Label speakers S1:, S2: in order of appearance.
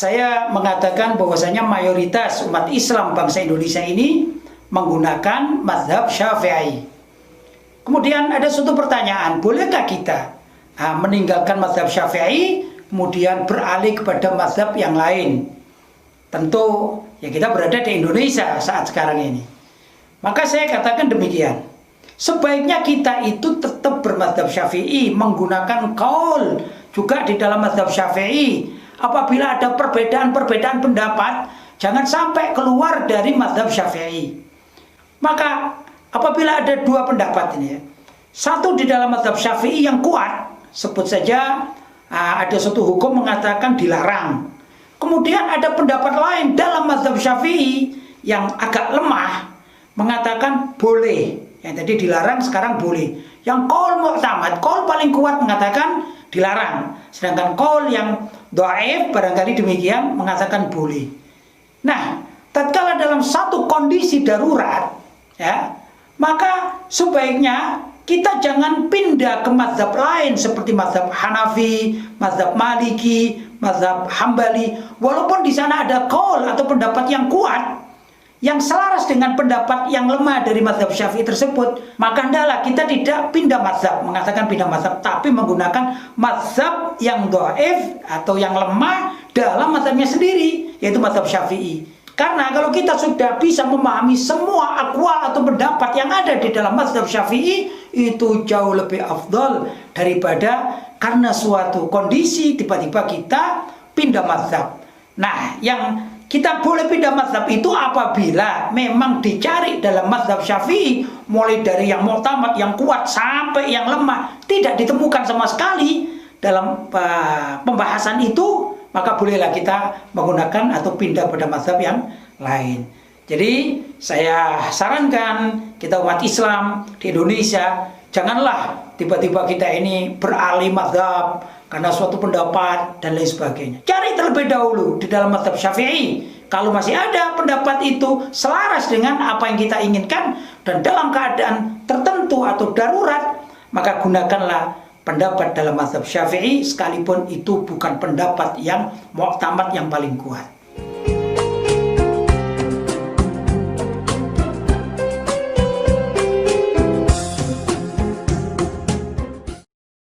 S1: saya mengatakan bahwasanya mayoritas umat Islam bangsa Indonesia ini menggunakan mazhab Syafi'i. Kemudian ada suatu pertanyaan, bolehkah kita meninggalkan mazhab Syafi'i kemudian beralih kepada mazhab yang lain? Tentu ya kita berada di Indonesia saat sekarang ini. Maka saya katakan demikian. Sebaiknya kita itu tetap bermazhab Syafi'i, menggunakan qaul juga di dalam mazhab Syafi'i. Apabila ada perbedaan-perbedaan pendapat, jangan sampai keluar dari mazhab Syafi'i. Maka apabila ada dua pendapat ini ya, satu di dalam mazhab Syafi'i yang kuat, sebut saja ada suatu hukum mengatakan dilarang. Kemudian ada pendapat lain dalam mazhab Syafi'i yang agak lemah, mengatakan boleh. Yang tadi dilarang sekarang boleh. Yang qaul mu'tamad, qaul paling kuat mengatakan dilarang. Sedangkan qaul yang dhaif barangkali demikian mengatakan boleh. Nah, tatkala dalam satu kondisi darurat ya, maka sebaiknya kita jangan pindah ke mazhab lain seperti mazhab Hanafi, mazhab Maliki, mazhab Hambali. Walaupun di sana ada qaul atau pendapat yang kuat yang selaras dengan pendapat yang lemah dari mazhab Syafi'i tersebut, maka hendaklah kita tidak pindah mazhab, mengatakan pindah mazhab, tapi menggunakan mazhab yang dhaif atau yang lemah dalam mazhabnya sendiri, yaitu mazhab Syafi'i. Karena kalau kita sudah bisa memahami semua aqwal atau pendapat yang ada di dalam mazhab Syafi'i, itu jauh lebih afdal daripada karena suatu kondisi tiba-tiba kita pindah mazhab. Nah, yang kita boleh pindah mazhab itu apabila memang dicari dalam mazhab Syafi'i, mulai dari yang mu'tamad, yang kuat, sampai yang lemah, tidak ditemukan sama sekali dalam pembahasan itu, maka bolehlah kita menggunakan atau pindah pada mazhab yang lain. Jadi saya sarankan kita umat Islam di Indonesia, janganlah tiba-tiba kita ini beralih mazhab karena suatu pendapat dan lain sebagainya. Cari terlebih dahulu di dalam mazhab Syafi'i. Kalau masih ada pendapat itu selaras dengan apa yang kita inginkan dan dalam keadaan tertentu atau darurat, maka gunakanlah pendapat dalam mazhab Syafi'i sekalipun itu bukan pendapat yang mu'tamad yang paling kuat.